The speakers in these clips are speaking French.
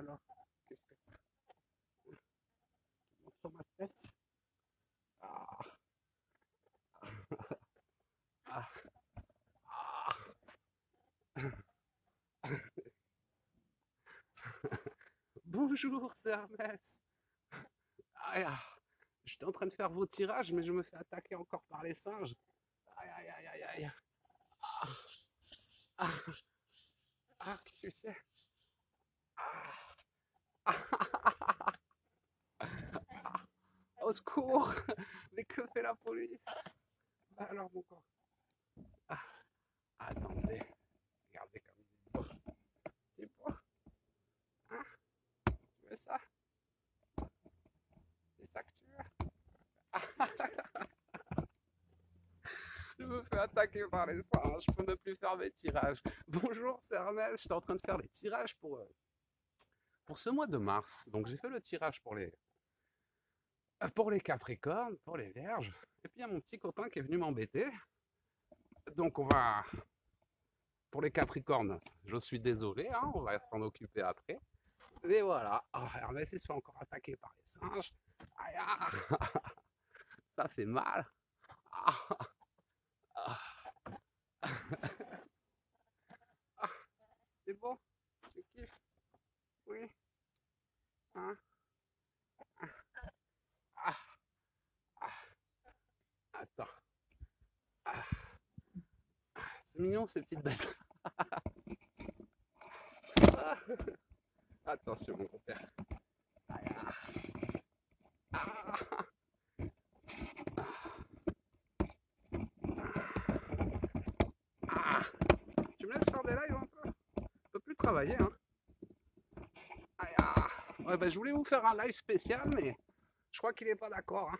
alors, qu'est-ce que tu montes sur ma tête? Ah, ah, ah. Bonjour, c'est Hermès. Ah, ah. J'étais en train de faire vos tirages, mais je me fais attaquer encore par les singes. Aïe, aïe, aïe, aïe, aïe. Ah, ah, ah, qu'est-ce que c'est? Ah, ah, au secours! Mais que fait la police? Bah alors, mon corps. Ah, attendez, regardez comme il est beau. C'est beau, hein? Tu veux ça? C'est ça que tu veux? Je me fais attaquer par les singes, je peux ne plus faire mes tirages. Bonjour, c'est Hermès, j'étais en train de faire les tirages pour ce mois de mars. Donc j'ai fait le tirage pour les Capricornes, pour les Vierges. Et puis il y a mon petit copain qui est venu m'embêter. Donc on va, pour les Capricornes, je suis désolé, hein, on va s'en occuper après. Et voilà, oh, Hermès il se fait encore attaquer par les singes. Aïe, ah, ça fait mal. Ah, ah, ah, c'est bon, tu kiffes? Oui, hein? Ah, ah, attends. Ah, c'est mignon ces petites bêtes. Ah, attention mon père. Ah, ah. Tu me laisses faire des lives un peu? Je peux plus travailler, hein. Aïe, ah. Ouais, bah, je voulais vous faire un live spécial, mais je crois qu'il est pas d'accord, hein.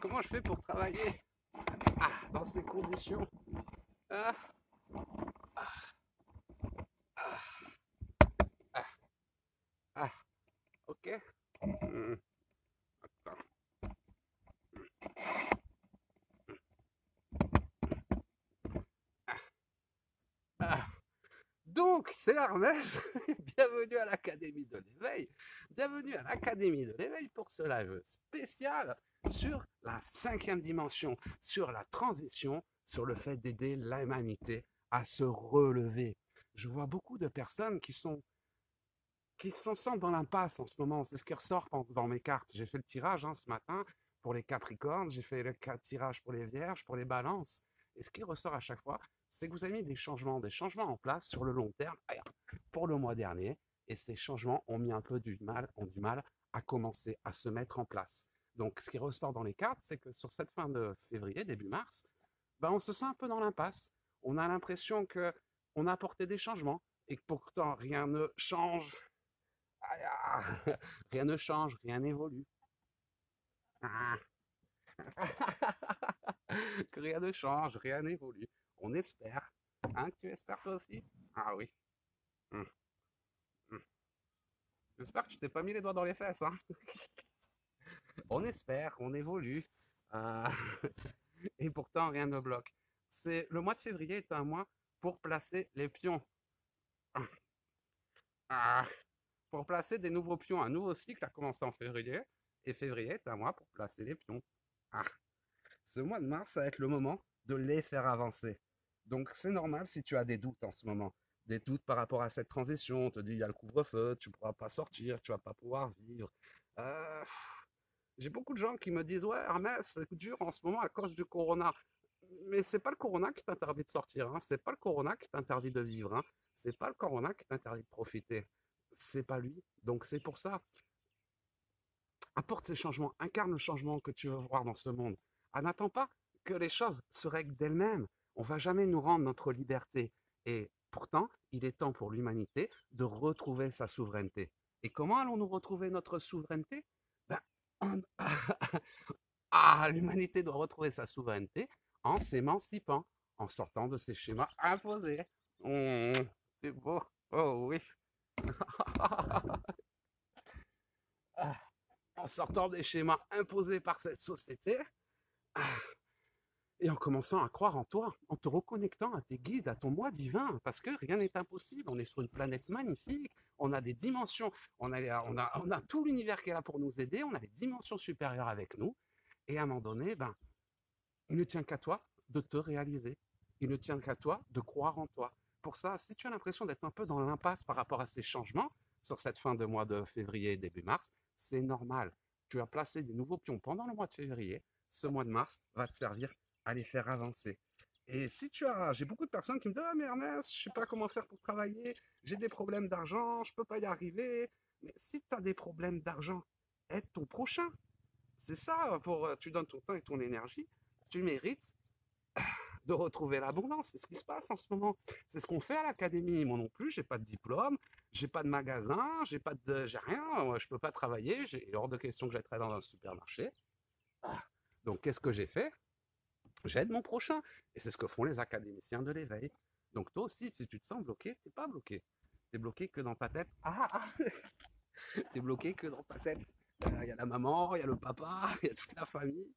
Comment je fais pour travailler dans ces conditions? Ah, ah, ah, ah, ok. Hmm, attends. Ah. Donc, c'est Hermès. Bienvenue à l'Académie de l'éveil. Bienvenue à l'Académie de l'éveil pour ce live spécial sur la cinquième dimension, sur la transition, sur le fait d'aider l'humanité à se relever. Je vois beaucoup de personnes qui se sentent dans l'impasse en ce moment. C'est ce qui ressort dans mes cartes. J'ai fait le tirage ce matin pour les Capricornes, j'ai fait le tirage pour les Vierges, pour les Balances. Et ce qui ressort à chaque fois, c'est que vous avez mis des changements en place sur le long terme pour le mois dernier. Et ces changements ont mis un peu ont du mal à commencer à se mettre en place. Donc, ce qui ressort dans les cartes, c'est que sur cette fin de février, début mars, ben, on se sent un peu dans l'impasse. On a l'impression qu'on a apporté des changements et que pourtant rien ne change. Rien ne change, rien n'évolue. Ah. Que rien ne change, rien n'évolue. On espère. Hein, que tu espères toi aussi? Ah oui. Hum, hum. J'espère que tu t'es pas mis les doigts dans les fesses. Hein. On espère, on évolue. Euh, Et pourtant, rien ne bloque. Le mois de février est un mois pour placer les pions. Ah. Pour placer des nouveaux pions. Un nouveau cycle a commencé en février. Et février est un mois pour placer les pions. Ah. Ce mois de mars, ça va être le moment de les faire avancer. Donc c'est normal si tu as des doutes en ce moment. Des doutes par rapport à cette transition. On te dit, il y a le couvre-feu, tu ne pourras pas sortir, tu ne vas pas pouvoir vivre. Euh, j'ai beaucoup de gens qui me disent, ouais, Hermès, c'est dur en ce moment à cause du corona. Mais c'est pas le corona qui t'interdit de sortir. Hein. C'est pas le corona qui t'interdit de vivre. Hein. C'est pas le corona qui t'interdit de profiter. C'est pas lui. Donc c'est pour ça, apporte ces changements, incarne le changement que tu veux voir dans ce monde. Ah, n'attends pas que les choses se règlent d'elles-mêmes. On ne va jamais nous rendre notre liberté. Et pourtant, il est temps pour l'humanité de retrouver sa souveraineté. Et comment allons-nous retrouver notre souveraineté? Ben, on- l'humanité doit retrouver sa souveraineté en s'émancipant, en sortant de ces schémas imposés. Mmh, c'est beau. Oh oui. En sortant des schémas imposés par cette société. et en commençant à croire en toi, en te reconnectant à tes guides, à ton moi divin, parce que rien n'est impossible. On est sur une planète magnifique, on a des dimensions, on a tout l'univers qui est là pour nous aider, on a des dimensions supérieures avec nous, et à un moment donné, ben, il ne tient qu'à toi de te réaliser. Il ne tient qu'à toi de croire en toi. Pour ça, si tu as l'impression d'être un peu dans l'impasse par rapport à ces changements sur cette fin de mois de février et début mars, c'est normal. Tu as placé des nouveaux pions pendant le mois de février. Ce mois de mars va te servir à les faire avancer. Et si tu as, j'ai beaucoup de personnes qui me disent ah mais Ernest, je sais pas comment faire pour travailler, j'ai des problèmes d'argent, je peux pas y arriver. Mais si tu as des problèmes d'argent, aide ton prochain. C'est ça, tu donnes ton temps et ton énergie, tu mérites de retrouver l'abondance. C'est ce qui se passe en ce moment. C'est ce qu'on fait à l'académie. Moi non plus, j'ai pas de diplôme, j'ai pas de magasin, j'ai rien. Moi, je peux pas travailler. Il est hors de question que j'aille travailler dans un supermarché. Ah. Donc, qu'est-ce que j'ai fait? J'aide mon prochain. Et c'est ce que font les académiciens de l'éveil. Donc, toi aussi, si tu te sens bloqué, t'es pas bloqué. T'es bloqué que dans ta tête. T'es bloqué que dans ta tête. Il y a la maman, il y a le papa, il y a toute la famille.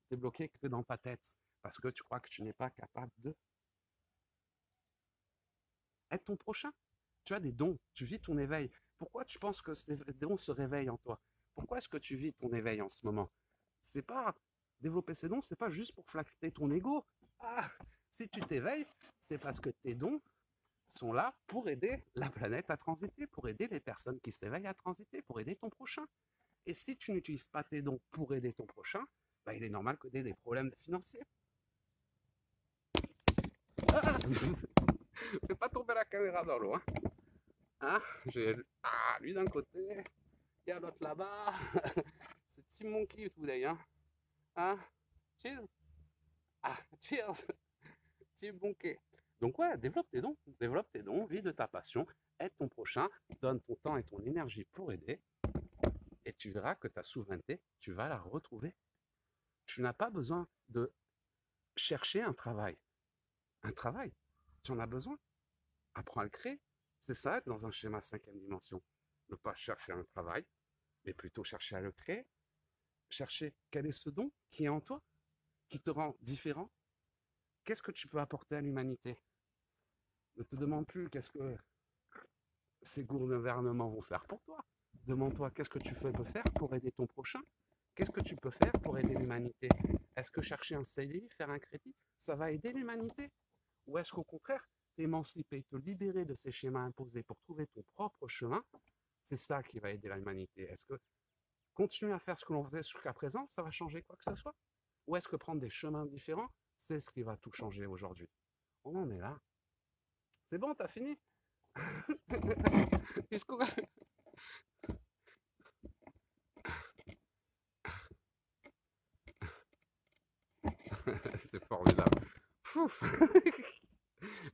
T'es bloqué que dans ta tête. Parce que tu crois que tu n'es pas capable de être ton prochain. Tu as des dons, tu vis ton éveil. Pourquoi tu penses que ces dons se réveillent en toi? Pourquoi est-ce que tu vis ton éveil en ce moment? C'est pas développer ces dons, c'est pas juste pour flatter ton ego. Ah, si tu t'éveilles, c'est parce que tes dons sont là pour aider la planète à transiter, pour aider les personnes qui s'éveillent à transiter, pour aider ton prochain. Et si tu n'utilises pas tes dons pour aider ton prochain, bah, il est normal que tu aies des problèmes financiers. Ah, fais pas tomber la caméra dans l'eau. Hein, lui d'un côté, il y a l'autre là-bas. C'est Team Monkey today. Hein? Cheers. Cheers. Team Monkey. Donc ouais, développe tes dons, vis de ta passion, aide ton prochain, donne ton temps et ton énergie pour aider, et tu verras que ta souveraineté, tu vas la retrouver. Tu n'as pas besoin de chercher un travail. Un travail, tu en as besoin. Apprends à le créer. C'est ça, être dans un schéma 5e dimension. Ne pas chercher un travail, mais plutôt chercher à le créer. Chercher quel est ce don qui est en toi, qui te rend différent. Qu'est-ce que tu peux apporter à l'humanité? Ne te demande plus qu'est-ce que ces gouvernements vont faire pour toi. Demande-toi qu'est-ce que tu peux faire pour aider ton prochain. Qu'est-ce que tu peux faire pour aider l'humanité? Est-ce que chercher un CDI, faire un crédit, ça va aider l'humanité? Ou est-ce qu'au contraire, t'émanciper, te libérer de ces schémas imposés pour trouver ton propre chemin, c'est ça qui va aider l'humanité? Est-ce que continuer à faire ce que l'on faisait jusqu'à présent, ça va changer quoi que ce soit? Ou est-ce que prendre des chemins différents, c'est ce qui va tout changer aujourd'hui? On en est là. C'est bon, t'as fini? C'est formidable. Pouf.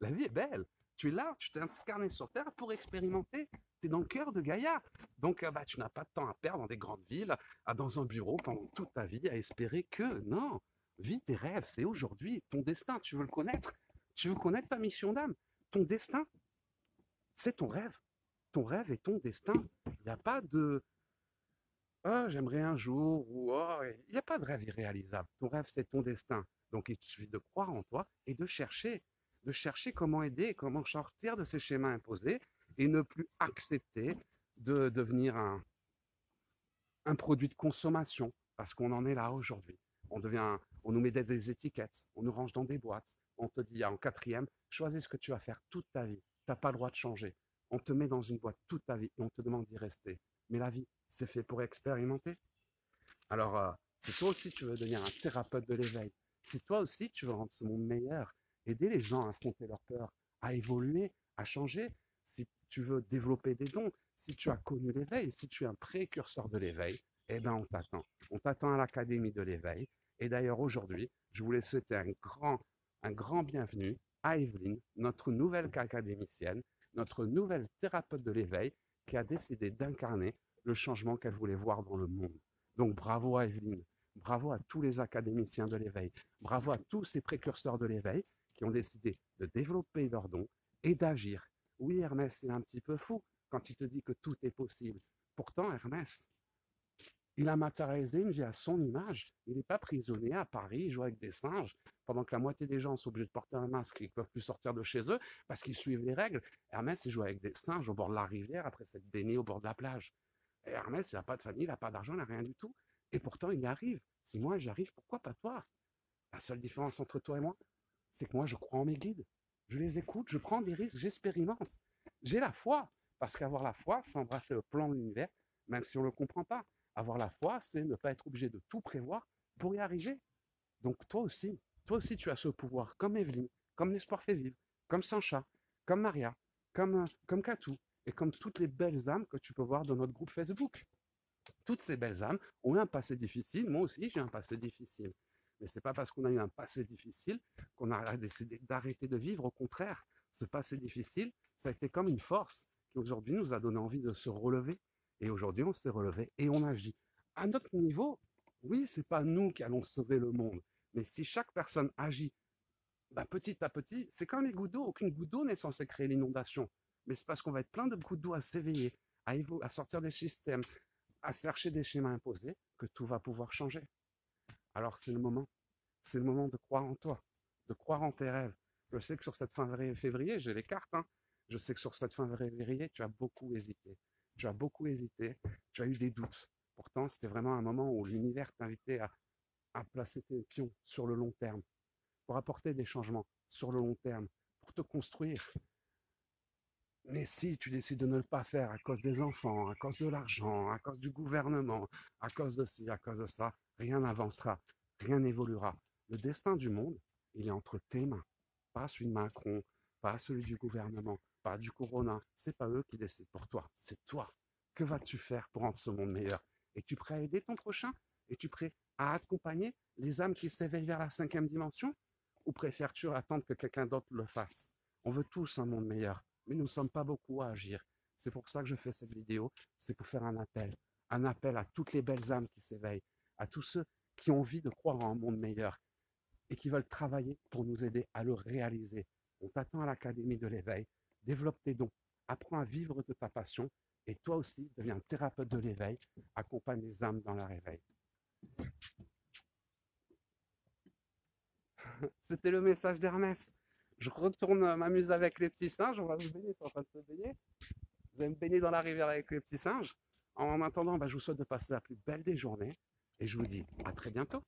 La vie est belle. Tu es là, tu t'es incarné sur Terre pour expérimenter. Tu es dans le cœur de Gaïa. Donc, bah, tu n'as pas de temps à perdre dans des grandes villes, dans un bureau pendant toute ta vie, à espérer que. Non, vis tes rêves, c'est aujourd'hui. Ton destin, tu veux le connaître. Tu veux connaître ta mission d'âme. Ton destin, c'est ton rêve. Ton rêve est ton destin. Il n'y a pas de ah, j'aimerais un jour, ou oh, il n'y a pas de rêve irréalisable. Ton rêve, c'est ton destin. Donc, il suffit de croire en toi et de chercher comment aider, comment sortir de ces schémas imposés et ne plus accepter de devenir un produit de consommation, parce qu'on en est là aujourd'hui. On nous met des étiquettes, on nous range dans des boîtes, on te dit en 4e, choisis ce que tu vas faire toute ta vie. Tu n'as pas le droit de changer. On te met dans une boîte toute ta vie et on te demande d'y rester. Mais la vie, c'est fait pour expérimenter. Alors, si toi aussi tu veux devenir un thérapeute de l'éveil, si toi aussi tu veux rendre ce monde meilleur, aider les gens à affronter leurs peurs, à évoluer, à changer, si tu veux développer des dons, si tu as connu l'éveil, si tu es un précurseur de l'éveil, eh bien on t'attend. On t'attend à l'Académie de l'éveil. Et d'ailleurs aujourd'hui, je voulais souhaiter un grand bienvenue à Evelyne, notre nouvelle académicienne, notre nouvelle thérapeute de l'éveil, qui a décidé d'incarner le changement qu'elle voulait voir dans le monde. Donc bravo à Evelyne, bravo à tous les académiciens de l'éveil, bravo à tous ces précurseurs de l'éveil qui ont décidé de développer leurs dons et d'agir. Oui, Hermès, il est un petit peu fou quand il te dit que tout est possible. Pourtant, Hermès, Il a matérialisé une vie à son image. Il n'est pas prisonnier à Paris, il joue avec des singes, pendant que la moitié des gens sont obligés de porter un masque et ne peuvent plus sortir de chez eux parce qu'ils suivent les règles. Hermès, il joue avec des singes au bord de la rivière après s'être baigné au bord de la plage. Et Hermès, il n'a pas de famille, il n'a pas d'argent, il n'a rien du tout. Et pourtant, il y arrive. Si moi j'y arrive, pourquoi pas toi? La seule différence entre toi et moi, c'est que moi, je crois en mes guides. Je les écoute, je prends des risques, j'expérimente. J'ai la foi. Parce qu'avoir la foi, c'est embrasser le plan de l'univers, même si on ne le comprend pas. Avoir la foi, c'est ne pas être obligé de tout prévoir pour y arriver. Donc toi aussi, tu as ce pouvoir, comme Evelyne, comme l'Espoir fait vivre, comme Sancha, comme Maria, comme Katou, et comme toutes les belles âmes que tu peux voir dans notre groupe Facebook. Toutes ces belles âmes ont eu un passé difficile. Moi aussi, j'ai un passé difficile. Mais ce n'est pas parce qu'on a eu un passé difficile qu'on a décidé d'arrêter de vivre. Au contraire, ce passé difficile, ça a été comme une force qui aujourd'hui nous a donné envie de se relever. Et aujourd'hui, on s'est relevé et on agit. À notre niveau, oui, ce n'est pas nous qui allons sauver le monde. Mais si chaque personne agit petit à petit, c'est comme les gouttes d'eau. Aucune goutte d'eau n'est censée créer l'inondation. Mais c'est parce qu'on va être plein de gouttes d'eau à s'éveiller, à sortir des systèmes, à chercher des schémas imposés, que tout va pouvoir changer. Alors c'est le moment. C'est le moment de croire en toi, de croire en tes rêves. Je sais que sur cette fin février, j'ai les cartes, hein. Je sais que sur cette fin février, tu as beaucoup hésité. Tu as beaucoup hésité, tu as eu des doutes. Pourtant, c'était vraiment un moment où l'univers t'invitait à placer tes pions sur le long terme, pour apporter des changements sur le long terme, pour te construire. Mais si tu décides de ne pas faire à cause des enfants, à cause de l'argent, à cause du gouvernement, à cause de ci, à cause de ça, rien n'avancera, rien n'évoluera. Le destin du monde, il est entre tes mains, pas celui de Macron, pas celui du gouvernement, pas du corona. C'est pas eux qui décident pour toi, c'est toi. Que vas-tu faire pour rendre ce monde meilleur? Es-tu prêt à aider ton prochain? Es-tu prêt à accompagner les âmes qui s'éveillent vers la cinquième dimension? Ou préfères-tu attendre que quelqu'un d'autre le fasse? On veut tous un monde meilleur, mais nous ne sommes pas beaucoup à agir. C'est pour ça que je fais cette vidéo, c'est pour faire un appel à toutes les belles âmes qui s'éveillent, à tous ceux qui ont envie de croire en un monde meilleur et qui veulent travailler pour nous aider à le réaliser. On t'attend à l'Académie de l'éveil, développe tes dons, apprends à vivre de ta passion et toi aussi deviens thérapeute de l'éveil, accompagne les âmes dans leur éveil. C'était le message d'Hermès. Je retourne m'amuser avec les petits singes. On va se baigner, ils sont en train de se baigner. Vous allez me baigner dans la rivière avec les petits singes. En attendant, je vous souhaite de passer la plus belle des journées. Et je vous dis à très bientôt.